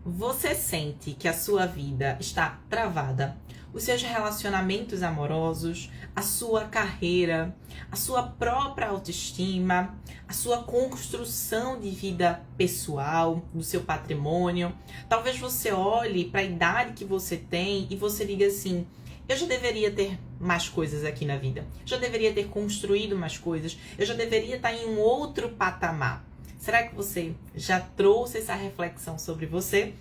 Você sente que a sua vida está travada? Os seus relacionamentos amorosos, a sua carreira, a sua própria autoestima, a sua construção de vida pessoal, do seu patrimônio. Talvez você olhe para a idade que você tem e você diga assim: eu já deveria ter mais coisas aqui na vida. Já deveria ter construído mais coisas. Eu já deveria estar em um outro patamar. Será que você já trouxe essa reflexão sobre você?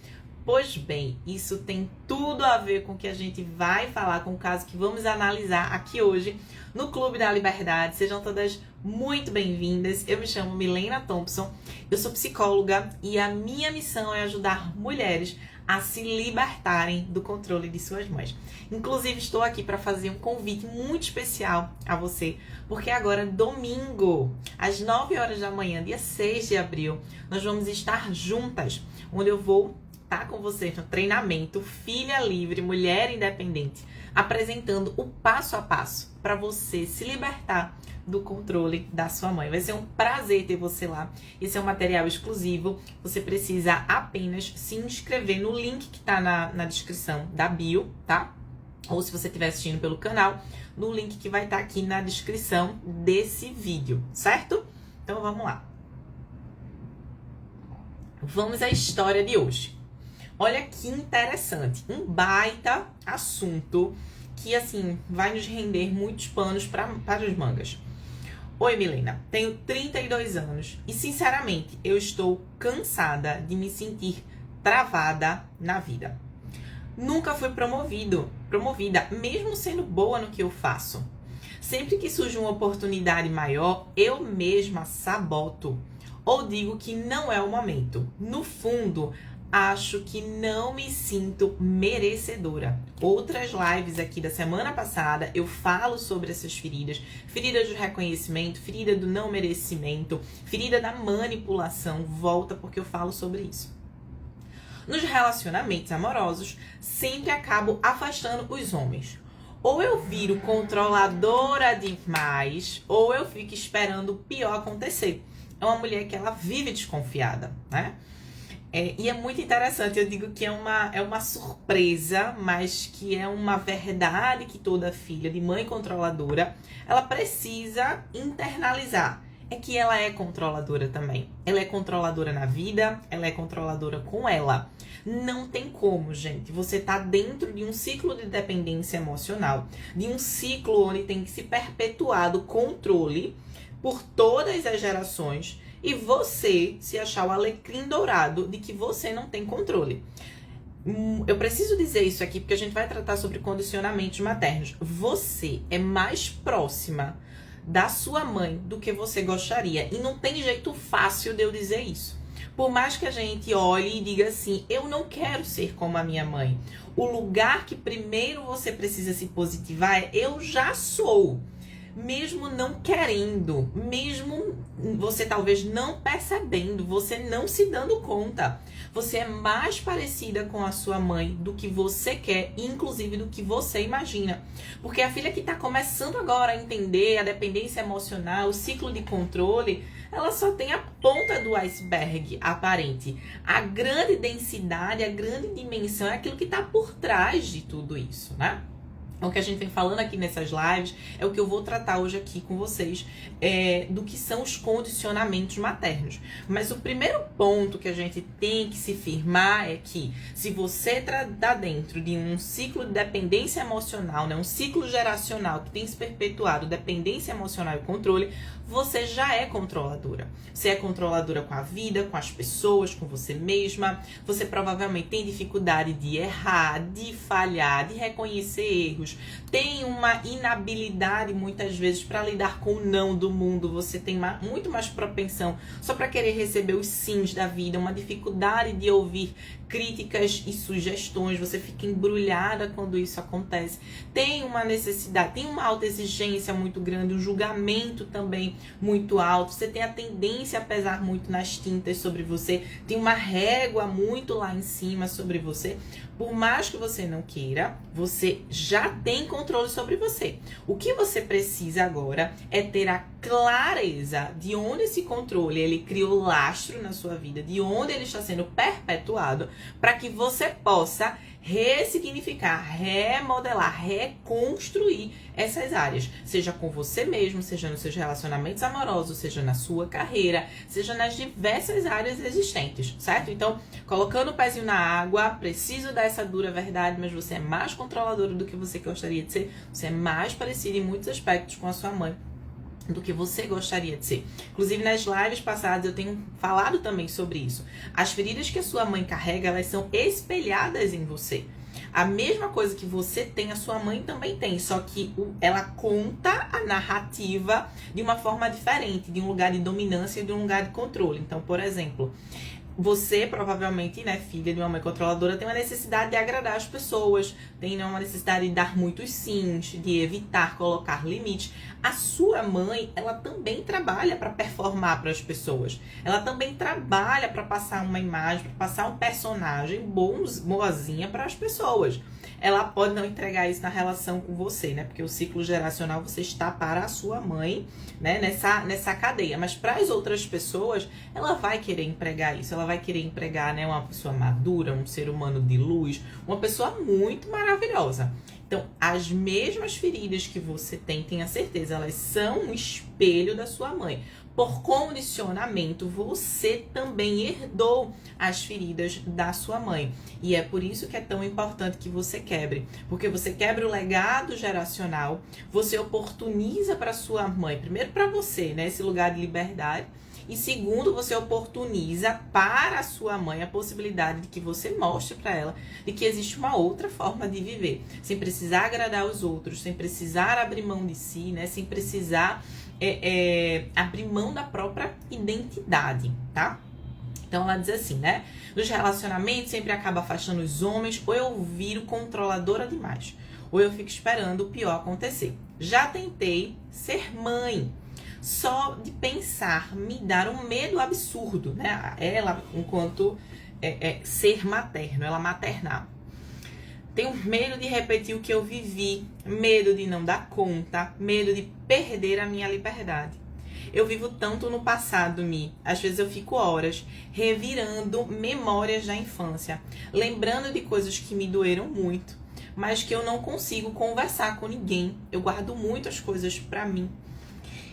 Pois bem, isso tem tudo a ver com o que a gente vai falar, com o caso que vamos analisar aqui hoje no Clube da Liberdade. Sejam todas muito bem-vindas. Eu me chamo Milena Thompson, eu sou psicóloga e a minha missão é ajudar mulheres a se libertarem do controle de suas mães. Inclusive, estou aqui para fazer um convite muito especial a você, porque agora, domingo, às 9 horas da manhã, dia 6 de abril, nós vamos estar juntas, onde eu vou estar com vocês no treinamento Filha Livre, Mulher Independente, apresentando o passo a passo para você se libertar do controle da sua mãe. Vai ser um prazer ter você lá. Esse é um material exclusivo. Você precisa apenas se inscrever no link que está na descrição da bio, tá? Ou se você estiver assistindo pelo canal, no link que vai estar aqui na descrição desse vídeo, certo? Então vamos lá. Vamos à história de hoje. Olha que interessante, um baita assunto que, assim, vai nos render muitos panos para as mangas. Oi, Milena, tenho 32 anos e, sinceramente, eu estou cansada de me sentir travada na vida. Nunca fui promovida, mesmo sendo boa no que eu faço. Sempre que surge uma oportunidade maior, eu mesma saboto ou digo que não é o momento. No fundo, acho que não me sinto merecedora. Outras lives aqui da semana passada eu falo sobre essas feridas. Ferida do reconhecimento, ferida do não merecimento, ferida da manipulação. Volta porque eu falo sobre isso. Nos relacionamentos amorosos, sempre acabo afastando os homens. Ou eu viro controladora demais, ou eu fico esperando o pior acontecer. É uma mulher que ela vive desconfiada, né? E é muito interessante, eu digo que é uma surpresa, mas que é uma verdade que toda filha de mãe controladora, ela precisa internalizar. É que ela é controladora também. Ela é controladora na vida, ela é controladora com ela. Não tem como, gente. Você tá dentro de um ciclo de dependência emocional, de um ciclo onde tem que se perpetuar o controle por todas as gerações, e você se achar o alecrim dourado de que você não tem controle. Eu preciso dizer isso aqui porque a gente vai tratar sobre condicionamentos maternos. Você é mais próxima da sua mãe do que você gostaria. E não tem jeito fácil de eu dizer isso. Por mais que a gente olhe e diga assim, eu não quero ser como a minha mãe. O lugar que primeiro você precisa se positivar é eu já sou. Mesmo não querendo, mesmo você talvez não percebendo, você não se dando conta. Você é mais parecida com a sua mãe do que você quer, inclusive do que você imagina. Porque a filha que está começando agora a entender a dependência emocional, o ciclo de controle, ela só tem a ponta do iceberg aparente. A grande densidade, a grande dimensão é aquilo que está por trás de tudo isso, né? O que a gente vem falando aqui nessas lives é o que eu vou tratar hoje aqui com vocês, do que são os condicionamentos maternos. Mas o primeiro ponto que a gente tem que se firmar é que se você está dentro de um ciclo de dependência emocional, né, um ciclo geracional que tem se perpetuado, dependência emocional e controle, você já é controladora. Você é controladora com a vida, com as pessoas, com você mesma. Você provavelmente tem dificuldade de errar, de falhar, de reconhecer erros. Tem uma inabilidade muitas vezes para lidar com o não do mundo. Você tem muito mais propensão só para querer receber os sims da vida, uma dificuldade de ouvir críticas e sugestões. Você fica embrulhada quando isso acontece. Tem uma necessidade, tem uma autoexigência muito grande, um julgamento também muito alto. Você tem a tendência a pesar muito nas tintas sobre você. Tem uma régua muito lá em cima sobre você. Por mais que você não queira, você já tem controle sobre você. O que você precisa agora é ter a clareza de onde esse controle ele criou lastro na sua vida, de onde ele está sendo perpetuado, para que você possa ressignificar, remodelar, reconstruir essas áreas, seja com você mesmo, seja nos seus relacionamentos amorosos, seja na sua carreira, seja nas diversas áreas existentes, certo? Então, colocando o pezinho na água, preciso dar essa dura verdade, mas você é mais controladora do que você gostaria de ser, você é mais parecida em muitos aspectos com a sua mãe do que você gostaria de ser. Inclusive, nas lives passadas eu tenho falado também sobre isso. As feridas que a sua mãe carrega, elas são espelhadas em você. A mesma coisa que você tem, a sua mãe também tem, só que ela conta a narrativa de uma forma diferente, de um lugar de dominância e de um lugar de controle. Então, por exemplo, você provavelmente, né, filha de uma mãe controladora, tem uma necessidade de agradar as pessoas, tem, né, uma necessidade de dar muitos sims, de evitar colocar limites. A sua mãe, ela também trabalha para performar para as pessoas. Ela também trabalha para passar uma imagem, para passar um personagem boazinha para as pessoas. Ela pode não entregar isso na relação com você, né? Porque o ciclo geracional você está para a sua mãe, né? Nessa cadeia. Mas para as outras pessoas, ela vai querer empregar isso. Ela vai querer empregar, né, uma pessoa madura, um ser humano de luz, uma pessoa muito maravilhosa. Então, as mesmas feridas que você tem, tenha certeza, elas são um espelho da sua mãe. Por condicionamento, você também herdou as feridas da sua mãe. E é por isso que é tão importante que você quebre. Porque você quebra o legado geracional, você oportuniza para sua mãe, primeiro para você, né, esse lugar de liberdade. E segundo, você oportuniza para a sua mãe a possibilidade de que você mostre para ela de que existe uma outra forma de viver. Sem precisar agradar os outros, sem precisar abrir mão de si, né? Sem precisar abrir mão da própria identidade, tá? Então ela diz assim, né? Nos relacionamentos sempre acaba afastando os homens, ou eu viro controladora demais, ou eu fico esperando o pior acontecer. Já tentei ser mãe. Só de pensar me dar um medo absurdo, né? Ela, enquanto ser materno, ela maternar. Tenho medo de repetir o que eu vivi, medo de não dar conta, medo de perder a minha liberdade. Eu vivo tanto no passado, às vezes eu fico horas revirando memórias da infância, lembrando de coisas que me doeram muito, mas que eu não consigo conversar com ninguém. Eu guardo muitas coisas pra mim.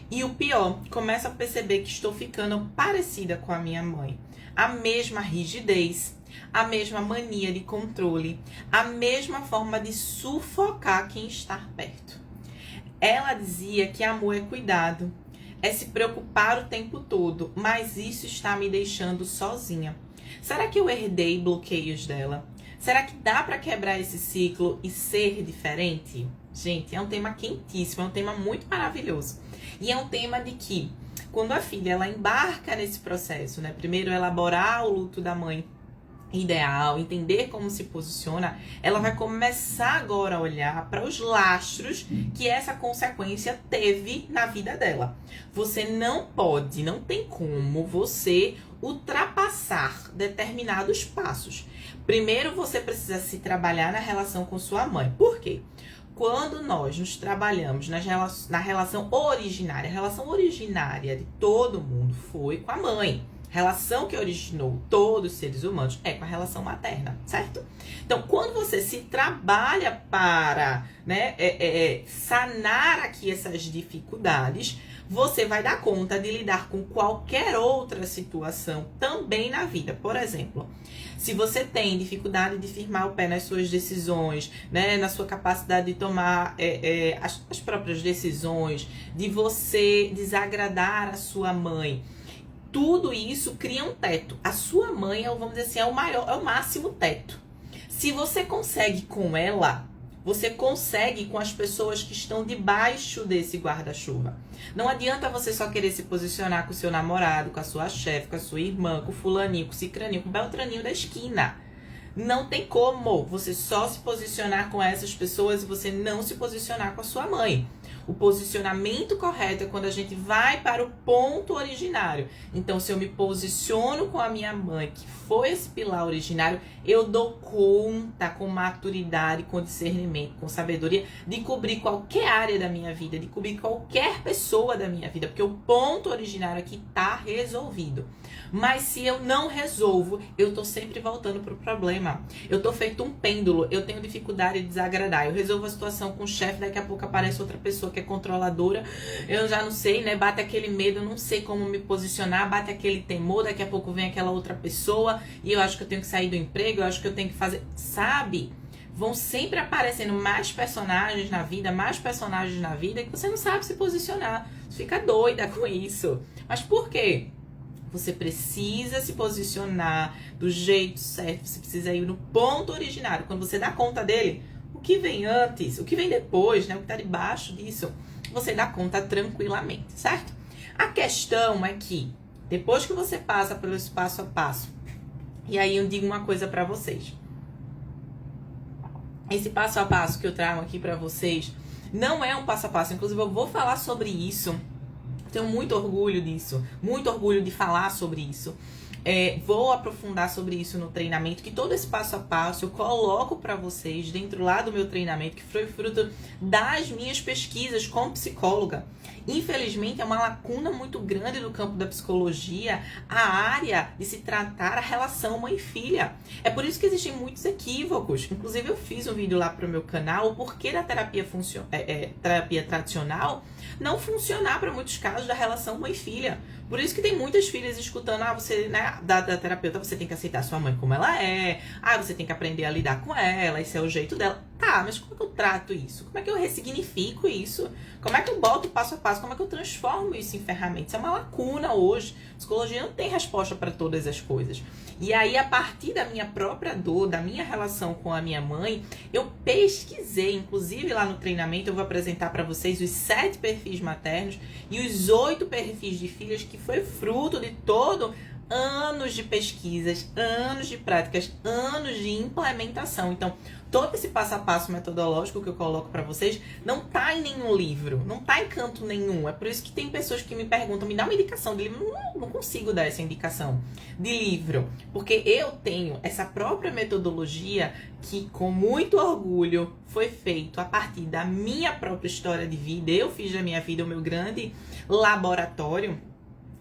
E o pior, começo a perceber que estou ficando parecida com a minha mãe. A mesma rigidez, a mesma mania de controle, a mesma forma de sufocar quem está perto. Ela dizia que amor é cuidado, é se preocupar o tempo todo, mas isso está me deixando sozinha. Será que eu herdei bloqueios dela? Será que dá para quebrar esse ciclo e ser diferente? Gente, é um tema quentíssimo, é um tema muito maravilhoso. E é um tema de que, quando a filha ela embarca nesse processo, né? Primeiro elaborar o luto da mãe ideal, entender como se posiciona, ela vai começar agora a olhar para os lastros que essa consequência teve na vida dela. Você não pode, não tem como você ultrapassar determinados passos. Primeiro você precisa se trabalhar na relação com sua mãe. Por quê? Quando nós nos trabalhamos na relação originária, a relação originária de todo mundo foi com a mãe. A relação que originou todos os seres humanos é com a relação materna, certo? Então, quando você se trabalha para, né, sanar aqui essas dificuldades, você vai dar conta de lidar com qualquer outra situação também na vida. Por exemplo, se você tem dificuldade de firmar o pé nas suas decisões, né, na sua capacidade de tomar as próprias decisões, de você desagradar a sua mãe, tudo isso cria um teto. A sua mãe, vamos dizer assim, é o máximo teto. Se você consegue com ela, você consegue com as pessoas que estão debaixo desse guarda-chuva. Não adianta você só querer se posicionar com o seu namorado, com a sua chefe, com a sua irmã, com o fulaninho, com o cicraninho, com o beltraninho da esquina. Não tem como você só se posicionar com essas pessoas e você não se posicionar com a sua mãe. O posicionamento correto é quando a gente vai para o ponto originário. Então, se eu me posiciono com a minha mãe, que foi esse pilar originário, eu dou conta com maturidade, com discernimento, com sabedoria, de cobrir qualquer área da minha vida, de cobrir qualquer pessoa da minha vida, porque o ponto originário aqui tá resolvido. Mas se eu não resolvo, eu tô sempre voltando pro problema. Eu tô feito um pêndulo, eu tenho dificuldade de desagradar. Eu resolvo a situação com o chefe, daqui a pouco aparece outra pessoa que é controladora. Eu já não sei, né? Bate aquele medo, eu não sei como me posicionar, bate aquele temor, daqui a pouco vem aquela outra pessoa e eu acho que eu tenho que sair do emprego, eu acho que eu tenho que fazer, sabe? Vão sempre aparecendo mais personagens na vida que você não sabe se posicionar. Você fica doida com isso. Mas por quê? Você precisa se posicionar do jeito certo, você precisa ir no ponto originário. Quando você dá conta dele, o que vem antes, o que vem depois, né, o que está debaixo disso, você dá conta tranquilamente, certo? A questão é que, depois que você passa pelo passo a passo, e aí eu digo uma coisa para vocês. Esse passo a passo que eu trago aqui para vocês não é um passo a passo, inclusive eu vou falar sobre isso. Tenho muito orgulho disso, muito orgulho de falar sobre isso. Vou aprofundar sobre isso no treinamento, que todo esse passo a passo eu coloco para vocês dentro lá do meu treinamento, que foi fruto das minhas pesquisas como psicóloga. Infelizmente, é uma lacuna muito grande no campo da psicologia, a área de se tratar a relação mãe e filha. É por isso que existem muitos equívocos. Inclusive, eu fiz um vídeo lá pro meu canal, o porquê da terapia tradicional não funcionar para muitos casos da relação mãe e filha. Por isso que tem muitas filhas escutando, você, né, da terapeuta, você tem que aceitar sua mãe como ela é, você tem que aprender a lidar com ela, esse é o jeito dela. Tá, mas como é que eu trato isso? Como é que eu ressignifico isso? Como é que eu boto passo a passo? Como é que eu transformo isso em ferramentas? Isso é uma lacuna hoje. A psicologia não tem resposta para todas as coisas. E aí, a partir da minha própria dor, da minha relação com a minha mãe, eu pesquisei, inclusive lá no treinamento, eu vou apresentar para vocês os 7 perfis maternos e os 8 perfis de filhas, que foi fruto de todo anos de pesquisas, anos de práticas, anos de implementação. Então, todo esse passo a passo metodológico que eu coloco para vocês não tá em nenhum livro, não tá em canto nenhum. É por isso que tem pessoas que me perguntam, me dá uma indicação de livro. Não consigo dar essa indicação de livro, porque eu tenho essa própria metodologia que, com muito orgulho, foi feito a partir da minha própria história de vida. Eu fiz da minha vida o meu grande laboratório.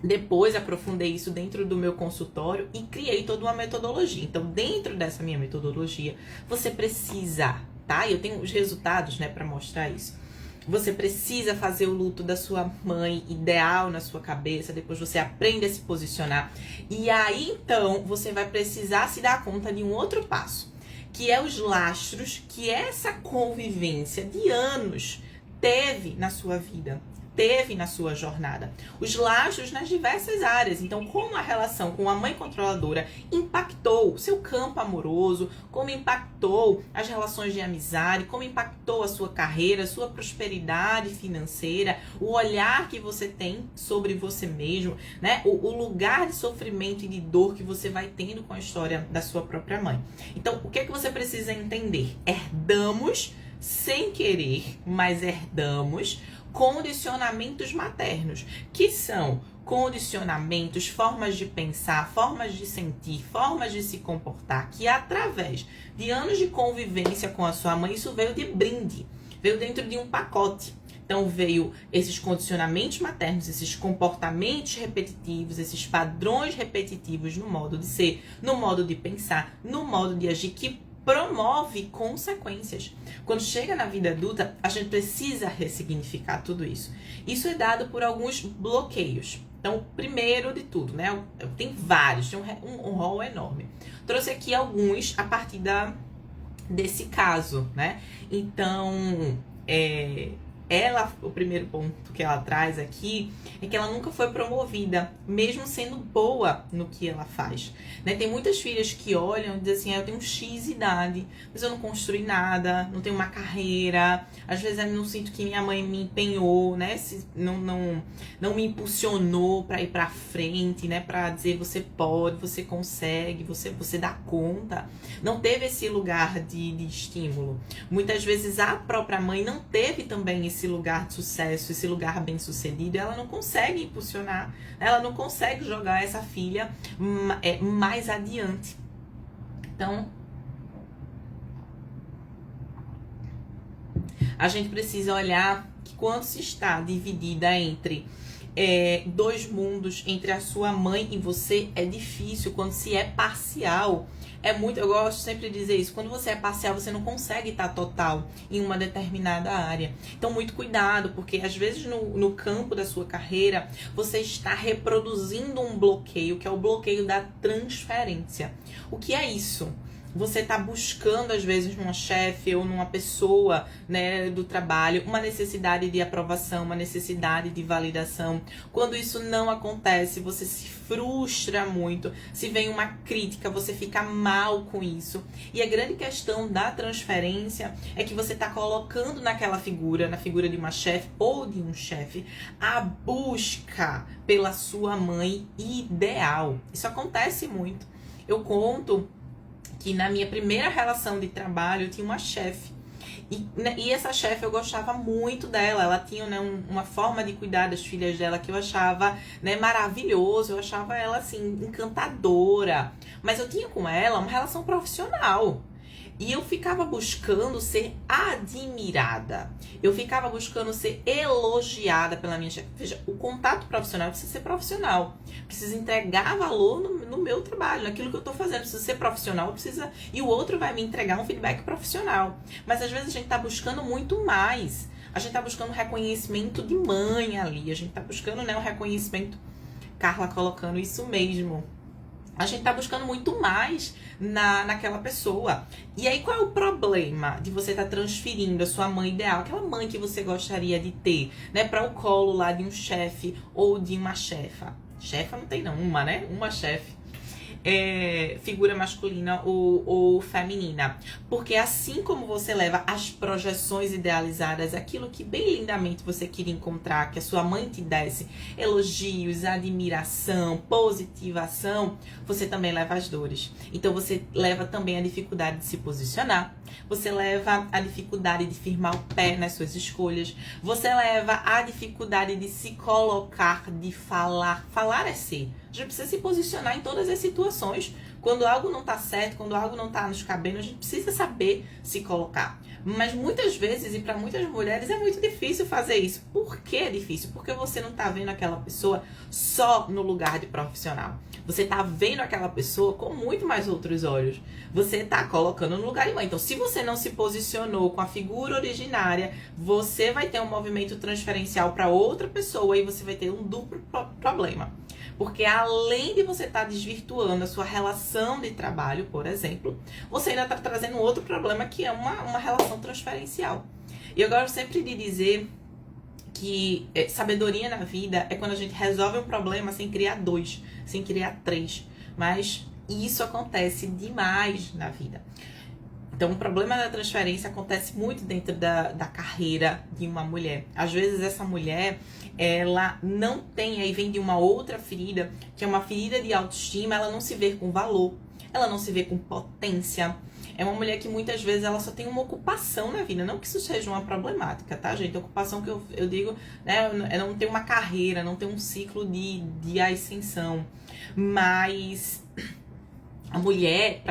Depois aprofundei isso dentro do meu consultório e criei toda uma metodologia. Então, dentro dessa minha metodologia, você precisa, tá? Eu tenho os resultados, né, para mostrar isso. Você precisa fazer o luto da sua mãe ideal na sua cabeça, depois você aprende a se posicionar. E aí, então, você vai precisar se dar conta de um outro passo, que é os lastros que essa convivência de anos teve na sua vida, teve na sua jornada. Os lastros nas diversas áreas. Então, como a relação com a mãe controladora impactou o seu campo amoroso, como impactou as relações de amizade, como impactou a sua carreira, a sua prosperidade financeira, o olhar que você tem sobre você mesmo, né? O lugar de sofrimento e de dor que você vai tendo com a história da sua própria mãe. Então, o que é que você precisa entender? Herdamos, sem querer, mas herdamos condicionamentos maternos, que são condicionamentos, formas de pensar, formas de sentir, formas de se comportar, que através de anos de convivência com a sua mãe, isso veio de brinde, veio dentro de um pacote. Então veio esses condicionamentos maternos, esses comportamentos repetitivos, esses padrões repetitivos no modo de ser, no modo de pensar, no modo de agir, que promove consequências. Quando chega na vida adulta, a gente precisa ressignificar tudo isso. Isso é dado por alguns bloqueios. Então, primeiro de tudo, né? Tem vários, tem um rol enorme. Trouxe aqui alguns a partir desse caso, né? Então, o primeiro ponto que ela traz aqui é que ela nunca foi promovida, mesmo sendo boa no que ela faz, né? Tem muitas filhas que olham e dizem assim, eu tenho X idade, mas eu não construí nada, não tenho uma carreira, às vezes eu não sinto que minha mãe me empenhou, né? Não me impulsionou para ir para frente, né? Para dizer, você pode, você consegue, você dá conta. Não teve esse lugar de estímulo. Muitas vezes a própria mãe não teve também esse esse lugar de sucesso, esse lugar bem sucedido, ela não consegue impulsionar, ela não consegue jogar essa filha mais adiante. Então, a gente precisa olhar que quando se está dividida entre dois mundos, entre a sua mãe e você, é difícil. Quando se é parcial, eu gosto sempre de dizer isso, quando você é parcial, você não consegue estar total em uma determinada área. Então, muito cuidado, porque às vezes no campo da sua carreira, você está reproduzindo um bloqueio, que é o bloqueio da transferência. O que é isso? Você está buscando, às vezes, numa chefe ou numa pessoa, né, do trabalho, uma necessidade de aprovação, uma necessidade de validação. Quando isso não acontece, você se frustra muito. Se vem uma crítica, você fica mal com isso. E a grande questão da transferência é que você está colocando naquela figura, na figura de uma chefe ou de um chefe, a busca pela sua mãe ideal. Isso acontece muito. Eu conto que na minha primeira relação de trabalho eu tinha uma chefe. E essa chefe, eu gostava muito dela. Ela tinha, né, uma forma de cuidar das filhas dela que eu achava, né, maravilhoso. Eu achava ela, assim, encantadora. Mas eu tinha com ela uma relação profissional. E eu ficava buscando ser admirada. Eu ficava buscando ser elogiada pela minha chefe. Veja, o contato profissional precisa ser profissional. Precisa entregar valor no meu trabalho, naquilo que eu tô fazendo. Precisa ser profissional, e o outro vai me entregar um feedback profissional. Mas às vezes a gente tá buscando muito mais. A gente tá buscando reconhecimento de mãe ali. A gente tá buscando, né, um reconhecimento. Carla colocando isso mesmo. A gente tá buscando muito mais naquela pessoa. E aí, qual é o problema de você estar transferindo a sua mãe ideal, aquela mãe que você gostaria de ter, né, para o colo lá de um chefe ou de uma chefa? Chefa não tem não, uma chefe. Figura masculina ou feminina. Porque assim como você leva as projeções idealizadas, aquilo que bem lindamente você queria encontrar, que a sua mãe te desse elogios, admiração, positivação, você também leva as dores. Então você leva também a dificuldade de se posicionar, você leva a dificuldade de firmar o pé nas suas escolhas, você leva a dificuldade de se colocar, de falar. Falar é ser. A gente precisa se posicionar em todas as situações. Quando algo não tá certo, quando algo não tá nos cabendo, a gente precisa saber se colocar. Mas muitas vezes, e para muitas mulheres, é muito difícil fazer isso. Por que é difícil? Porque você não tá vendo aquela pessoa só no lugar de profissional. Você tá vendo aquela pessoa com muito mais outros olhos. Você tá colocando no lugar de mãe. Então, se você não se posicionou com a figura originária, você vai ter um movimento transferencial para outra pessoa e você vai ter um duplo problema. Porque além de você estar desvirtuando a sua relação de trabalho, por exemplo, você ainda está trazendo outro problema que é uma relação transferencial. E eu gosto sempre de dizer que sabedoria na vida é quando a gente resolve um problema sem criar dois, sem criar três. Mas isso acontece demais na vida. Então, o problema da transferência acontece muito dentro da carreira de uma mulher. Às vezes, essa mulher, ela não tem, aí vem de uma outra ferida, que é uma ferida de autoestima, ela não se vê com valor, ela não se vê com potência. É uma mulher que muitas vezes ela só tem uma ocupação na vida. Não que isso seja uma problemática, tá, gente? A ocupação que eu digo, né, é não ter uma carreira, não ter um ciclo de ascensão. Mas a mulher,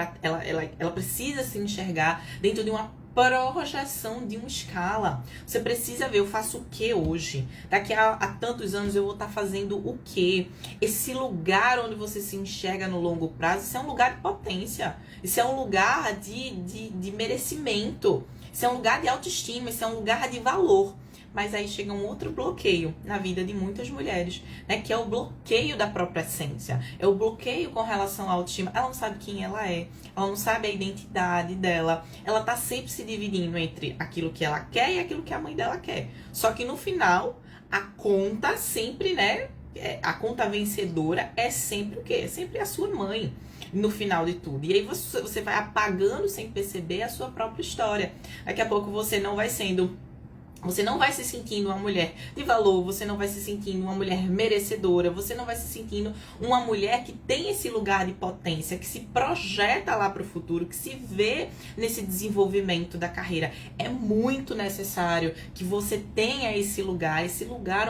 ela precisa se enxergar dentro de uma projeção de uma escala. Você precisa ver, eu faço o que hoje? Daqui a tantos anos eu vou estar fazendo o que? Esse lugar onde você se enxerga no longo prazo, isso é um lugar de potência. Isso é um lugar de merecimento. Isso é um lugar de autoestima, isso é um lugar de valor. Mas aí chega um outro bloqueio na vida de muitas mulheres, né? Que é o bloqueio da própria essência. É o bloqueio com relação à autoestima. Ela não sabe quem ela é. Ela não sabe a identidade dela. Ela tá sempre se dividindo entre aquilo que ela quer e aquilo que a mãe dela quer. Só que no final, a conta sempre, né? A conta vencedora é sempre o quê? É sempre a sua mãe. No final de tudo. E aí você vai apagando sem perceber a sua própria história. Daqui a pouco você não vai sendo Você não vai se sentindo uma mulher de valor, você não vai se sentindo uma mulher merecedora, você não vai se sentindo uma mulher que tem esse lugar de potência, que se projeta lá para o futuro, que se vê nesse desenvolvimento da carreira. É muito necessário que você tenha esse lugar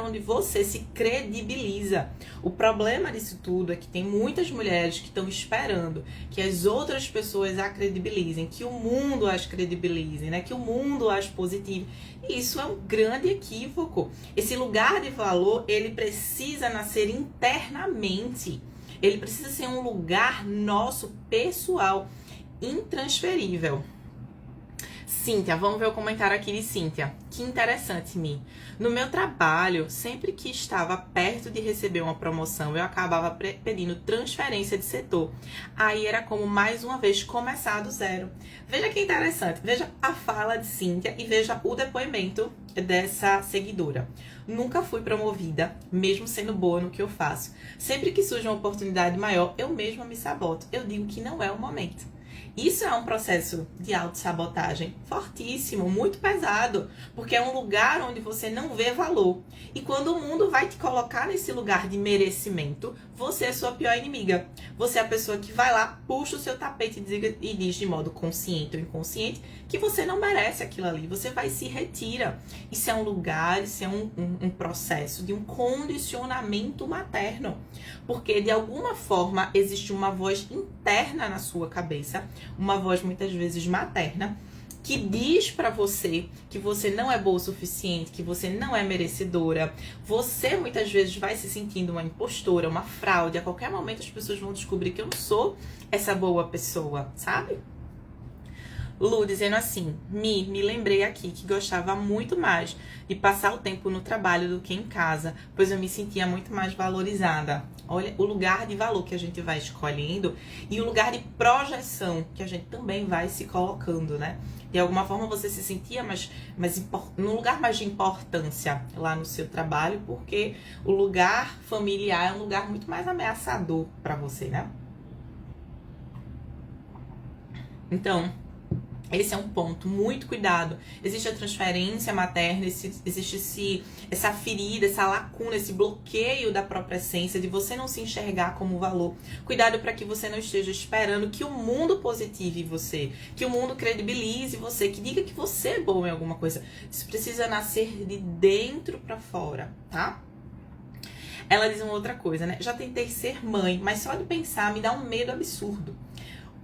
onde você se credibiliza. O problema disso tudo é que tem muitas mulheres que estão esperando que as outras pessoas a credibilizem, que o mundo as credibilize, né? Que o mundo as positive. E isso é um grande equívoco. Esse lugar de valor, ele precisa nascer internamente. Ele precisa ser um lugar nosso, pessoal, intransferível. Cíntia, vamos ver o comentário aqui de Cíntia. Que interessante, Mi. No meu trabalho, sempre que estava perto de receber uma promoção, eu acabava pedindo transferência de setor. Aí era como, mais uma vez, começar do zero. Veja que interessante. Veja a fala de Cíntia e veja o depoimento dessa seguidora. Nunca fui promovida, mesmo sendo boa no que eu faço. Sempre que surge uma oportunidade maior, eu mesma me saboto. Eu digo que não é o momento. Isso é um processo de autossabotagem fortíssimo, muito pesado, porque é um lugar onde você não vê valor. E quando o mundo vai te colocar nesse lugar de merecimento, você é sua pior inimiga. Você é a pessoa que vai lá, puxa o seu tapete e diz de modo consciente ou inconsciente que você não merece aquilo ali. Você vai e se retira. Isso é um lugar, isso é um processo de um condicionamento materno. Porque de alguma forma existe uma voz interna na sua cabeça, uma voz muitas vezes materna, que diz pra você que você não é boa o suficiente, que você não é merecedora. Você muitas vezes vai se sentindo uma impostora, uma fraude. A qualquer momento as pessoas vão descobrir que eu não sou essa boa pessoa, sabe? Lu dizendo assim, me lembrei aqui que gostava muito mais de passar o tempo no trabalho do que em casa, pois eu me sentia muito mais valorizada. Olha o lugar de valor que a gente vai escolhendo e o lugar de projeção que a gente também vai se colocando, né? De alguma forma você se sentia num lugar mais de importância lá no seu trabalho, porque o lugar familiar é um lugar muito mais ameaçador para você, né? Então, esse é um ponto, muito cuidado. Existe a transferência materna, existe essa ferida, essa lacuna, esse bloqueio da própria essência, de você não se enxergar como valor. Cuidado para que você não esteja esperando que o mundo positive você, que o mundo credibilize você, que diga que você é bom em alguma coisa. Isso precisa nascer de dentro para fora, tá? Ela diz uma outra coisa, né? Já tentei ser mãe, mas só de pensar me dá um medo absurdo.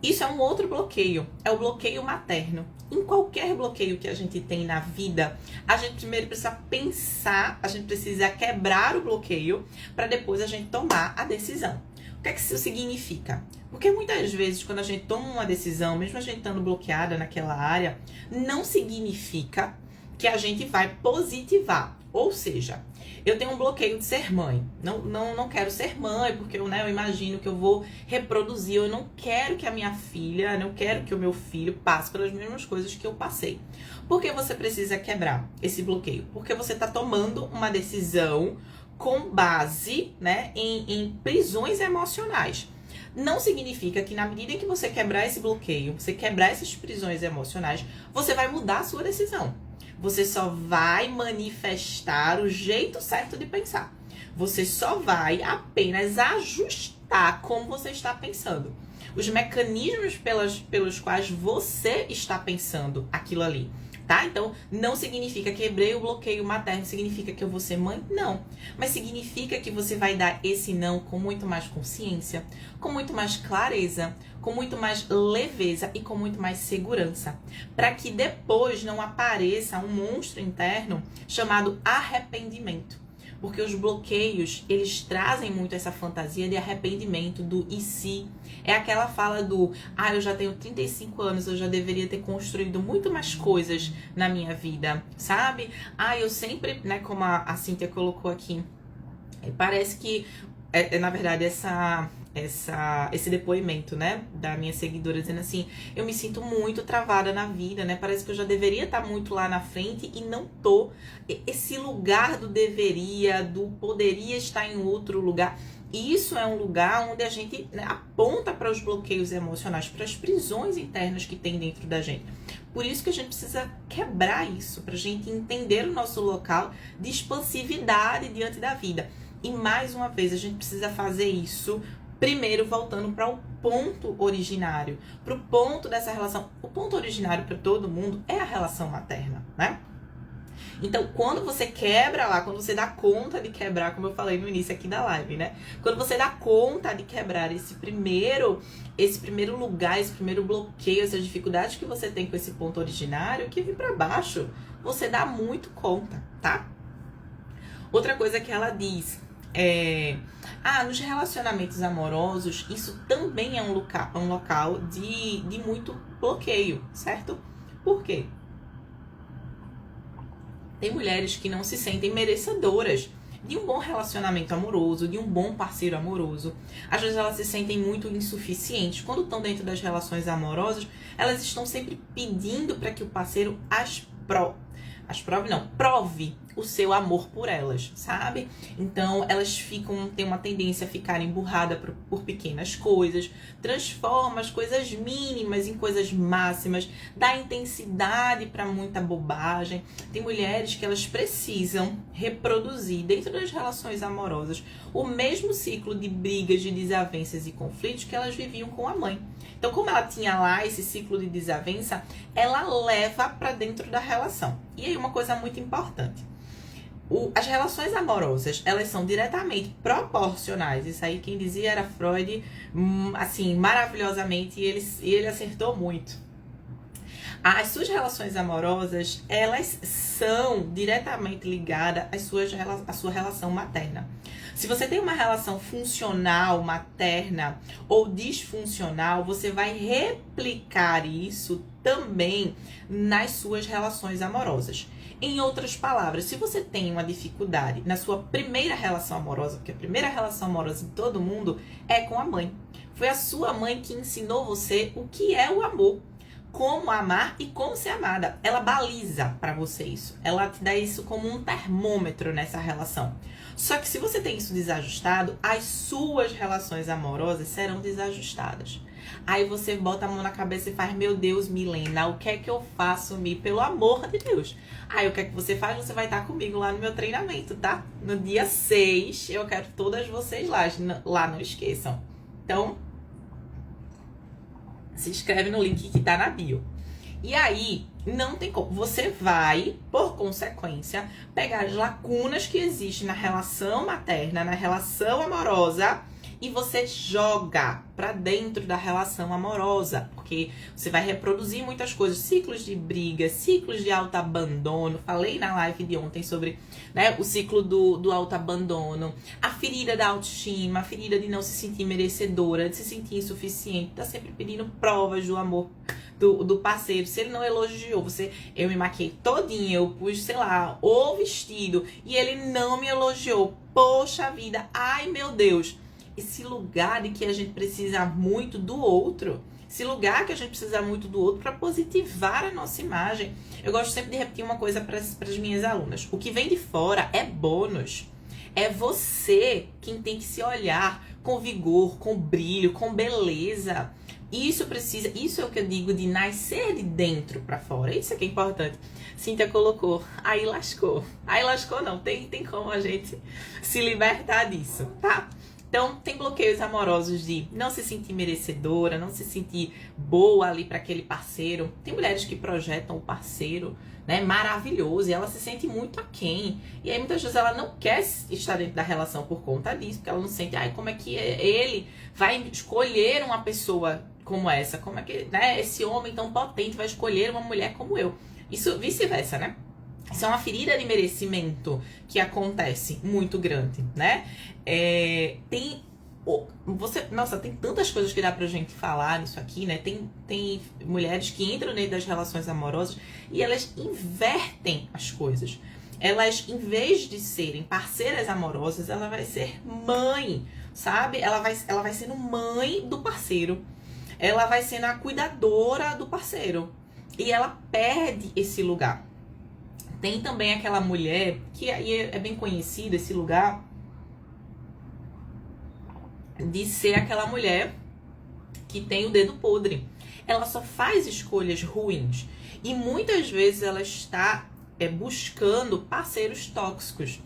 Isso é um outro bloqueio, é o bloqueio materno. Em qualquer bloqueio que a gente tem na vida, a gente primeiro precisa pensar, a gente precisa quebrar o bloqueio para depois a gente tomar a decisão. O que é que isso significa? Porque muitas vezes quando a gente toma uma decisão, mesmo a gente estando bloqueada naquela área, não significa que a gente vai positivar. Ou seja, eu tenho um bloqueio de ser mãe. Não quero ser mãe, porque eu imagino que eu vou reproduzir. Eu não quero que a minha filha, não quero que o meu filho passe pelas mesmas coisas que eu passei. Por que você precisa quebrar esse bloqueio? Porque você está tomando uma decisão com base, né, em prisões emocionais. Não significa que na medida em que você quebrar esse bloqueio, você quebrar essas prisões emocionais, você vai mudar a sua decisão. Você só vai manifestar o jeito certo de pensar. Você só vai apenas ajustar como você está pensando. Os mecanismos pelos quais você está pensando aquilo ali, tá? Então, não significa que quebrei o bloqueio materno, significa que eu vou ser mãe? Não. Mas significa que você vai dar esse não com muito mais consciência, com muito mais clareza, com muito mais leveza e com muito mais segurança, para que depois não apareça um monstro interno chamado arrependimento. Porque os bloqueios, eles trazem muito essa fantasia de arrependimento, do e se. É aquela fala do, eu já tenho 35 anos, eu já deveria ter construído muito mais coisas na minha vida, sabe? Eu sempre, né, como a Cíntia colocou aqui, parece que, na verdade, esse depoimento, né, da minha seguidora dizendo assim, eu me sinto muito travada na vida, né, parece que eu já deveria estar muito lá na frente e não tô. Esse lugar do deveria, do poderia estar em outro lugar, E isso é um lugar onde a gente, né, aponta para os bloqueios emocionais, para as prisões internas que tem dentro da gente. Por isso que a gente precisa quebrar isso, para a gente entender o nosso local de expansividade diante da vida. E mais uma vez, a gente precisa fazer isso primeiro voltando para o ponto originário, para o ponto dessa relação. O ponto originário para todo mundo é a relação materna, né? Então, quando você quebra lá, quando você dá conta de quebrar, como eu falei no início aqui da live, né? Quando você dá conta de quebrar esse primeiro lugar, esse primeiro bloqueio, essas dificuldades que você tem com esse ponto originário, que vem para baixo, você dá muito conta, tá? Outra coisa que ela diz nos relacionamentos amorosos, isso também é um local de muito bloqueio, certo? Por quê? Tem mulheres que não se sentem merecedoras de um bom relacionamento amoroso, de um bom parceiro amoroso. Às vezes elas se sentem muito insuficientes. Quando estão dentro das relações amorosas, elas estão sempre pedindo para que o parceiro prove o seu amor por elas, sabe? Então, elas têm uma tendência a ficar emburradas por pequenas coisas, transforma as coisas mínimas em coisas máximas, dá intensidade para muita bobagem. Tem mulheres que elas precisam reproduzir dentro das relações amorosas o mesmo ciclo de brigas, de desavenças e conflitos que elas viviam com a mãe. Então, como ela tinha lá esse ciclo de desavença, ela leva para dentro da relação. E aí, uma coisa muito importante. As relações amorosas, elas são diretamente proporcionais. Isso aí quem dizia era Freud, assim, maravilhosamente, e ele acertou muito. As suas relações amorosas, elas são diretamente ligadas à sua relação materna. Se você tem uma relação funcional, materna ou disfuncional, você vai replicar isso também nas suas relações amorosas. Em outras palavras, se você tem uma dificuldade na sua primeira relação amorosa, porque a primeira relação amorosa de todo mundo é com a mãe. Foi a sua mãe que ensinou você o que é o amor, como amar e como ser amada. Ela baliza para você isso. Ela te dá isso como um termômetro nessa relação. Só que se você tem isso desajustado, as suas relações amorosas serão desajustadas. Aí você bota a mão na cabeça e faz: meu Deus, Milena, o que é que eu faço, Mi? Pelo amor de Deus. Aí o que é que você faz? Você vai estar comigo lá no meu treinamento, tá? No dia 6, eu quero todas vocês lá, não esqueçam. Então, se inscreve no link que tá na bio. E aí, não tem como. Você vai, por consequência, pegar as lacunas que existem na relação materna, na relação amorosa, e você joga pra dentro da relação amorosa. Porque você vai reproduzir muitas coisas. Ciclos de briga, ciclos de autoabandono. Falei na live de ontem sobre, né, o ciclo do autoabandono. A ferida da autoestima, a ferida de não se sentir merecedora, de se sentir insuficiente. Tá sempre pedindo provas do amor do parceiro. Se ele não elogiou eu me maquiei todinha, eu pus, sei lá, o vestido, e ele não me elogiou. Poxa vida, ai meu Deus. Esse lugar de que a gente precisa muito do outro, esse lugar que a gente precisa muito do outro para positivar a nossa imagem. Eu gosto sempre de repetir uma coisa para as minhas alunas: o que vem de fora é bônus. É você quem tem que se olhar com vigor, com brilho, com beleza. Isso é o que eu digo de nascer de dentro para fora. Isso é que é importante. Cíntia colocou: aí lascou. Aí lascou não, tem como a gente se libertar disso, tá? Então, tem bloqueios amorosos de não se sentir merecedora, não se sentir boa ali para aquele parceiro. Tem mulheres que projetam o parceiro, né, maravilhoso, e ela se sente muito aquém. E aí, muitas vezes, ela não quer estar dentro da relação por conta disso, porque ela não sente: como é que ele vai escolher uma pessoa como essa? Como é que, né, esse homem tão potente vai escolher uma mulher como eu? Isso vice-versa, né? Isso é uma ferida de merecimento que acontece muito grande, né? Tem tantas coisas que dá pra gente falar nisso aqui, né? Tem mulheres que entram dentro das relações amorosas e elas invertem as coisas. Elas, em vez de serem parceiras amorosas, ela vai ser mãe, sabe? Ela vai sendo mãe do parceiro. Ela vai sendo a cuidadora do parceiro. E ela perde esse lugar. Tem também aquela mulher, que aí é bem conhecido esse lugar, de ser aquela mulher que tem o dedo podre. Ela só faz escolhas ruins. E muitas vezes ela está buscando parceiros tóxicos.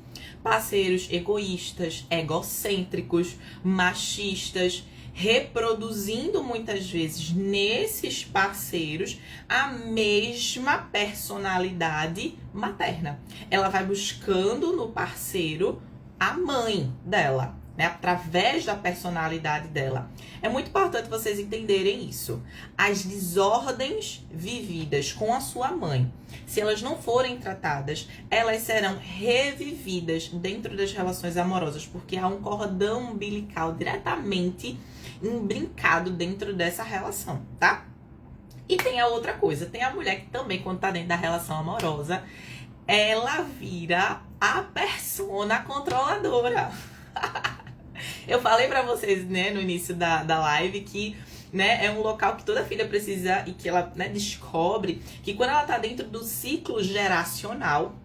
Parceiros egoístas, egocêntricos, machistas, reproduzindo muitas vezes nesses parceiros a mesma personalidade materna. Ela vai buscando no parceiro a mãe dela, né, através da personalidade dela. É muito importante vocês entenderem isso. As desordens vividas com a sua mãe, se elas não forem tratadas, elas serão revividas dentro das relações amorosas, porque há um cordão umbilical diretamente imbrincado dentro dessa relação, tá? E tem a outra coisa, tem a mulher que também, quando tá dentro da relação amorosa, ela vira a persona controladora. Eu falei pra vocês, né, no início da live que, né, é um local que toda filha precisa e que ela, né, descobre que quando ela tá dentro do ciclo geracional,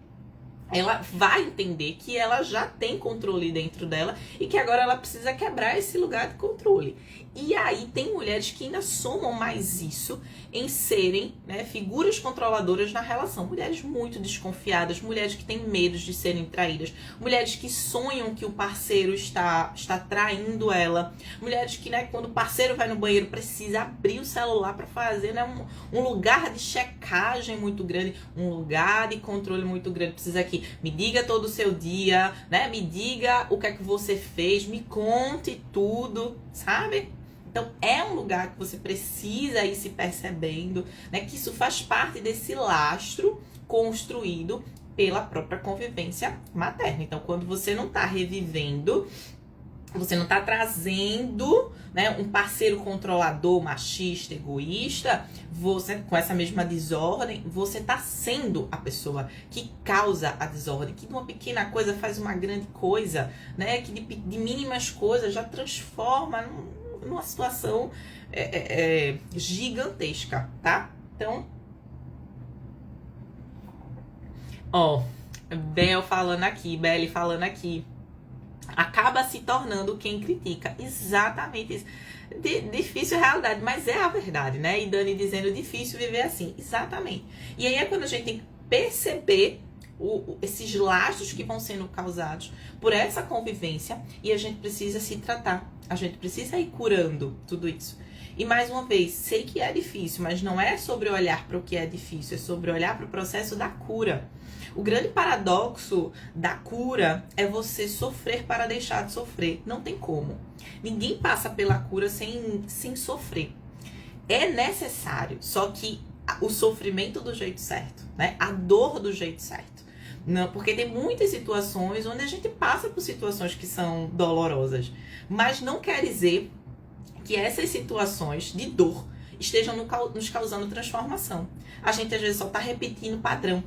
ela vai entender que ela já tem controle dentro dela e que agora ela precisa quebrar esse lugar de controle. E aí tem mulheres que ainda somam mais isso em serem, né, figuras controladoras na relação. Mulheres muito desconfiadas, mulheres que têm medo de serem traídas, mulheres que sonham que o parceiro está traindo ela, mulheres que, né, quando o parceiro vai no banheiro precisa abrir o celular para fazer, né, um lugar de checagem muito grande, um lugar de controle muito grande. Precisa que me diga todo o seu dia, né, me diga o que é que você fez, me conte tudo, sabe? Então, é um lugar que você precisa ir se percebendo, né, que isso faz parte desse lastro construído pela própria convivência materna. Então, quando você não está revivendo, você não está trazendo, né, um parceiro controlador, machista, egoísta, você, com essa mesma desordem, você está sendo a pessoa que causa a desordem, que de uma pequena coisa faz uma grande coisa, né, que de mínimas coisas já transforma numa situação gigantesca, tá? Então, ó, Belly falando aqui, acaba se tornando quem critica. Exatamente isso. Difícil realidade, mas é a verdade, né? E Dani dizendo difícil viver assim. Exatamente. E aí é quando a gente tem que perceber esses laços que vão sendo causados por essa convivência e a gente precisa se tratar. A gente precisa ir curando tudo isso. E mais uma vez, sei que é difícil, mas não é sobre olhar para o que é difícil, é sobre olhar para o processo da cura. O grande paradoxo da cura é você sofrer para deixar de sofrer. Não tem como. Ninguém passa pela cura sem sofrer. É necessário, só que o sofrimento do jeito certo, né? A dor do jeito certo. Não, porque tem muitas situações onde a gente passa por situações que são dolorosas, mas não quer dizer que essas situações de dor estejam nos causando transformação. A gente às vezes só tá repetindo padrão.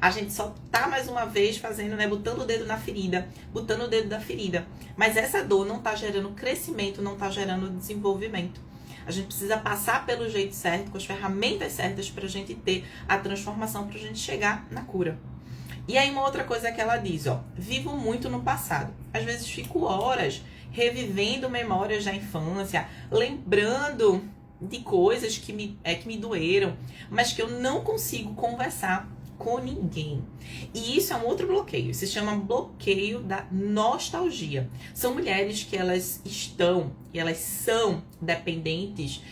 A gente só tá mais uma vez fazendo, né, botando o dedo na ferida, Mas essa dor não tá gerando crescimento, não tá gerando desenvolvimento. A gente precisa passar pelo jeito certo, com as ferramentas certas pra gente ter a transformação, pra gente chegar na cura. E aí uma outra coisa que ela diz, ó, vivo muito no passado. Às vezes fico horas revivendo memórias da infância, lembrando de coisas que me doeram, mas que eu não consigo conversar com ninguém. E isso é um outro bloqueio, se chama bloqueio da nostalgia. São mulheres que elas estão e elas são dependentes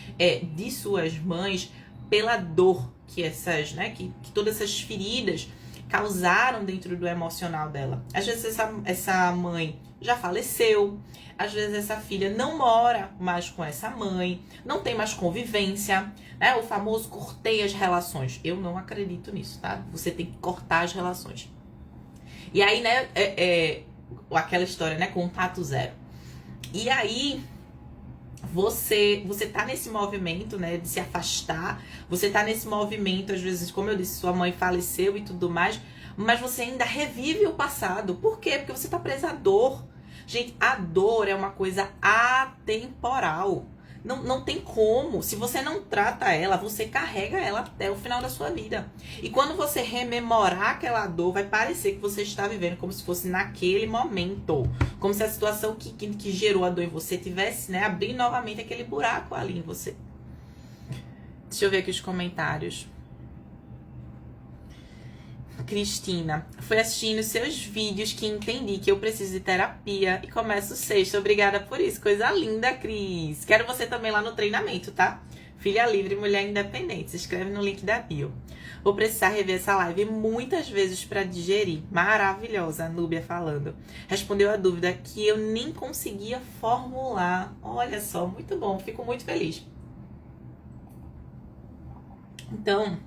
de suas mães pela dor que essas, né, que todas essas feridas causaram dentro do emocional dela. Às vezes essa mãe já faleceu, às vezes essa filha não mora mais com essa mãe, não tem mais convivência, né? O famoso cortei as relações. Eu não acredito nisso, tá? Você tem que cortar as relações. E aí, né, aquela história, né, contato zero. E aí, você tá nesse movimento, né, de se afastar, você tá nesse movimento, às vezes, como eu disse, sua mãe faleceu e tudo mais, mas você ainda revive o passado. Por quê? Porque você tá presa à dor. Gente, a dor é uma coisa atemporal. Não tem como. Se você não trata ela, você carrega ela até o final da sua vida. E quando você rememorar aquela dor, vai parecer que você está vivendo como se fosse naquele momento. Como se a situação que gerou a dor em você tivesse, né, abrindo novamente aquele buraco ali em você. Deixa eu ver aqui os comentários. Cristina, foi assistindo seus vídeos que entendi que eu preciso de terapia e começo sexta. Obrigada por isso. Coisa linda, Cris. Quero você também lá no treinamento, tá? Filha livre, mulher independente. Se inscreve no link da bio. Vou precisar rever essa live muitas vezes para digerir. Maravilhosa, a Núbia falando. Respondeu a dúvida que eu nem conseguia formular. Olha só, muito bom. Fico muito feliz. Então,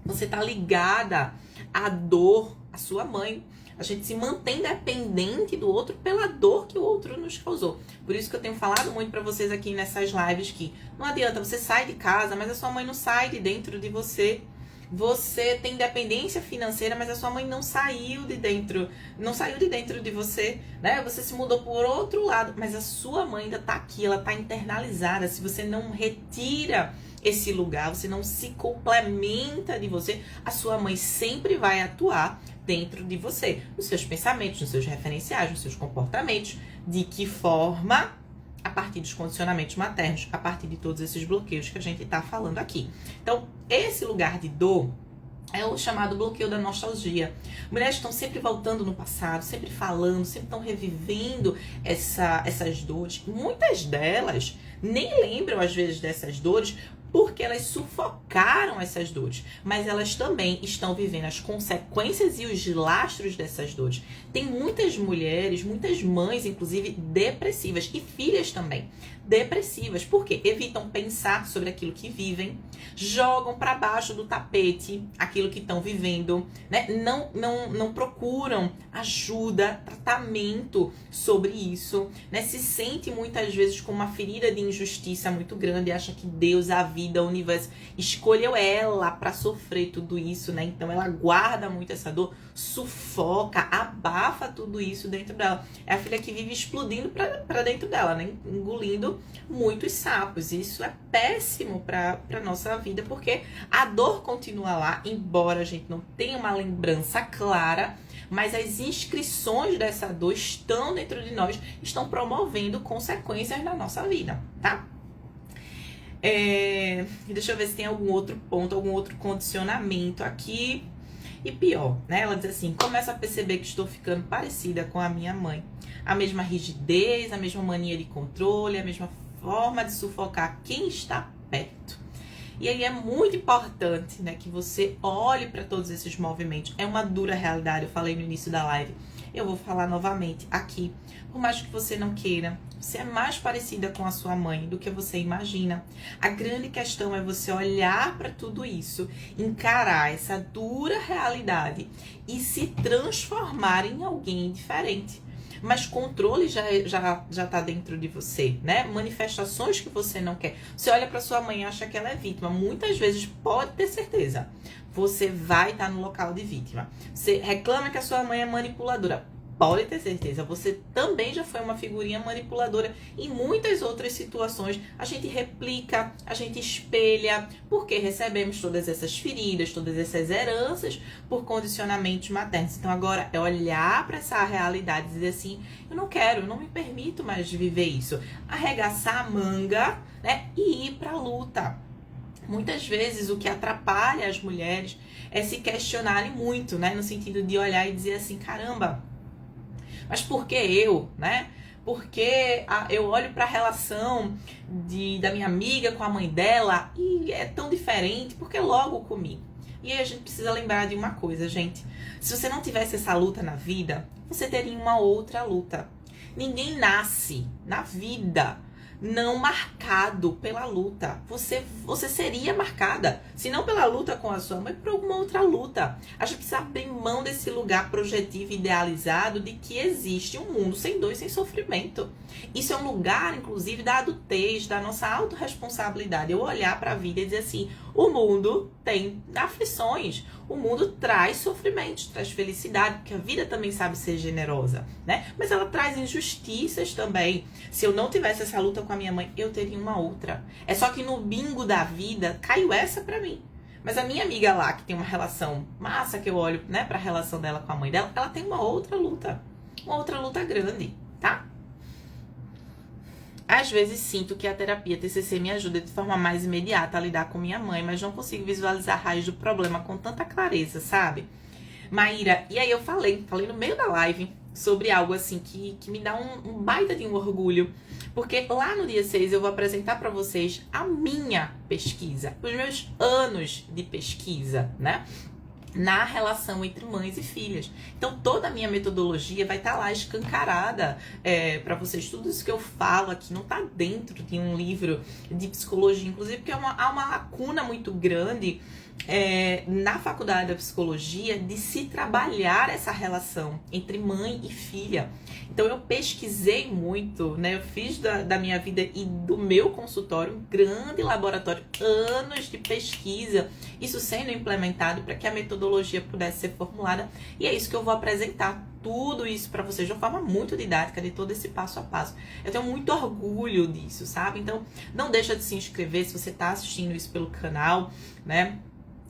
você tá ligada à dor, à sua mãe. A gente se mantém dependente do outro pela dor que o outro nos causou. Por isso que eu tenho falado muito pra vocês aqui nessas lives que não adianta, você sai de casa, mas a sua mãe não sai de dentro de você. Você tem dependência financeira, mas a sua mãe não saiu de dentro de você, né? Você se mudou por outro lado, mas a sua mãe ainda tá aqui, ela tá internalizada. Se você não retira esse lugar, você não se complementa de você, a sua mãe sempre vai atuar dentro de você, nos seus pensamentos, nos seus referenciais, nos seus comportamentos. De que forma? A partir dos condicionamentos maternos, a partir de todos esses bloqueios que a gente tá falando aqui. Então, esse lugar de dor é o chamado bloqueio da nostalgia. Mulheres estão sempre voltando no passado, sempre falando, sempre estão revivendo essas dores. Muitas delas nem lembram, às vezes, dessas dores, porque elas sufocaram essas dores, mas elas também estão vivendo as consequências e os lastros dessas dores. Tem muitas mulheres, muitas mães, inclusive, depressivas, e filhas também, depressivas, porque evitam pensar sobre aquilo que vivem, jogam para baixo do tapete aquilo que estão vivendo, né? Não procuram ajuda, tratamento sobre isso, né? Se sente muitas vezes com uma ferida de injustiça muito grande, acha que Deus, a vida, o universo escolheu ela para sofrer tudo isso, né? Então ela guarda muito essa dor, sufoca, abafa tudo isso dentro dela. É a filha que vive explodindo para dentro dela, né? Engolindo muitos sapos. Isso é péssimo para nossa vida, porque a dor continua lá, embora a gente não tenha uma lembrança clara, mas as inscrições dessa dor estão dentro de nós, estão promovendo consequências na nossa vida, tá? Deixa eu ver se tem algum outro ponto, algum outro condicionamento aqui. E pior, né? Ela diz assim: começo a perceber que estou ficando parecida com a minha mãe. A mesma rigidez, a mesma mania de controle, a mesma forma de sufocar quem está perto. E aí é muito importante, né, que você olhe para todos esses movimentos. É uma dura realidade, eu falei no início da live. Eu vou falar novamente aqui. Por mais que você não queira, você é mais parecida com a sua mãe do que você imagina. A grande questão é você olhar para tudo isso, encarar essa dura realidade e se transformar em alguém diferente. Mas controle já tá dentro de você, né? Manifestações que você não quer. Você olha para sua mãe e acha que ela é vítima. Muitas vezes, pode ter certeza, você vai estar no local de vítima. Você reclama que a sua mãe é manipuladora. Pode ter certeza, você também já foi uma figurinha manipuladora em muitas outras situações. A gente replica, a gente espelha, porque recebemos todas essas feridas, todas essas heranças por condicionamentos maternos. Então agora é olhar para essa realidade e dizer assim: eu não quero, eu não me permito mais viver isso. Arregaçar a manga, né, e ir para a luta. Muitas vezes o que atrapalha as mulheres é se questionarem muito, né, no sentido de olhar e dizer assim: caramba, mas por que eu, né? Porque eu olho para a relação da minha amiga com a mãe dela e é tão diferente, porque logo comigo. E aí a gente precisa lembrar de uma coisa, gente. Se você não tivesse essa luta na vida, você teria uma outra luta. Ninguém nasce na vida não marcado pela luta. Você seria marcada, se não pela luta com a sua mãe, por alguma outra luta. A gente precisa abrir mão desse lugar projetivo, idealizado, de que existe um mundo sem dor e sem sofrimento. Isso é um lugar, inclusive, da adultez, da nossa autorresponsabilidade. Eu olhar para a vida e dizer assim: o mundo tem aflições, O mundo traz sofrimentos, traz felicidade, porque a vida também sabe ser generosa, né? Mas ela traz injustiças também. Se eu não tivesse essa luta com a minha mãe, eu teria uma outra. É só que no bingo da vida caiu essa pra mim. Mas a minha amiga lá, que tem uma relação massa, que eu olho, né, pra relação dela com a mãe dela, ela tem uma outra luta grande, tá? Às vezes sinto que a terapia TCC me ajuda de forma mais imediata a lidar com minha mãe, mas não consigo visualizar a raiz do problema com tanta clareza, sabe? Maíra, e aí eu falei no meio da live sobre algo assim que me dá um baita de um orgulho, porque lá no dia 6 eu vou apresentar pra vocês a minha pesquisa, os meus anos de pesquisa, né? Na relação entre mães e filhas. Então, toda a minha metodologia vai estar lá escancarada para vocês. Tudo isso que eu falo aqui não está dentro de um livro de psicologia, inclusive porque há uma lacuna muito grande na faculdade da psicologia de se trabalhar essa relação entre mãe e filha. Então eu pesquisei muito, né? Eu fiz da minha vida e do meu consultório um grande laboratório, anos de pesquisa, isso sendo implementado para que a metodologia pudesse ser formulada, e é isso que eu vou apresentar, tudo isso para vocês de uma forma muito didática, de todo esse passo a passo. Eu tenho muito orgulho disso, sabe? Então não deixa de se inscrever se você está assistindo isso pelo canal, né?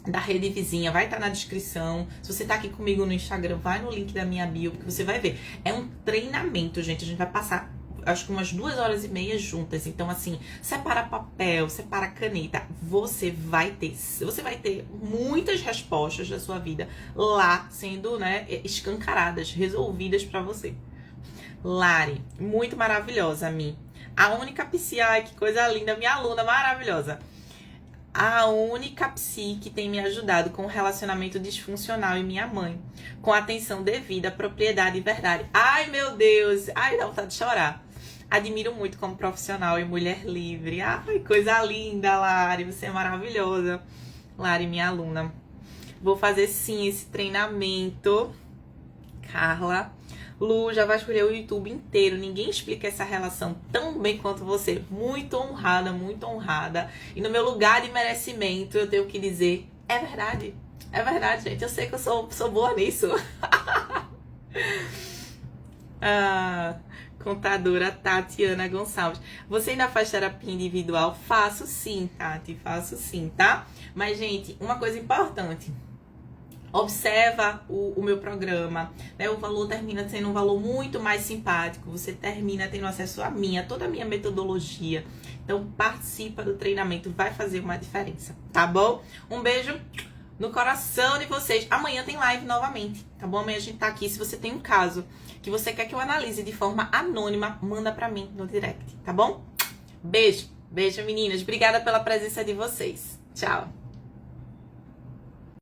Da Rede Vizinha, vai estar na descrição. Se você tá aqui comigo no Instagram, vai no link da minha bio, porque você vai ver. É um treinamento, gente. A gente vai passar, acho que umas 2h30 juntas. Então, assim, separa papel, separa caneta. Você vai ter muitas respostas da sua vida lá sendo, né, escancaradas, resolvidas pra você. Lari, muito maravilhosa, Mi. A única psi, ai, que coisa linda, minha aluna maravilhosa. A única psi que tem me ajudado com o relacionamento disfuncional e minha mãe. Com atenção devida, propriedade e verdade. Ai, meu Deus! Ai, dá vontade de chorar. Admiro muito como profissional e mulher livre. Ai, coisa linda, Lari. Você é maravilhosa. Lari, minha aluna. Vou fazer sim esse treinamento. Carla. Lu, já vai escolher o YouTube inteiro. Ninguém explica essa relação tão bem quanto você. Muito honrada, muito honrada. E no meu lugar de merecimento, eu tenho que dizer, é verdade. É verdade, gente. Eu sei que eu sou boa nisso. Contadora Tatiana Gonçalves. Você ainda faz terapia individual? Faço sim, Tati. Faço sim, tá? Mas, gente, uma coisa importante. Observa o meu programa, né? O valor termina sendo um valor muito mais simpático. Você termina tendo acesso a toda a minha metodologia. Então, participa do treinamento, vai fazer uma diferença, tá bom? Um beijo no coração de vocês. Amanhã tem live novamente, tá bom? Amanhã a gente tá aqui. Se você tem um caso que você quer que eu analise de forma anônima, manda pra mim no direct, tá bom? Beijo, beijo, meninas. Obrigada pela presença de vocês. Tchau.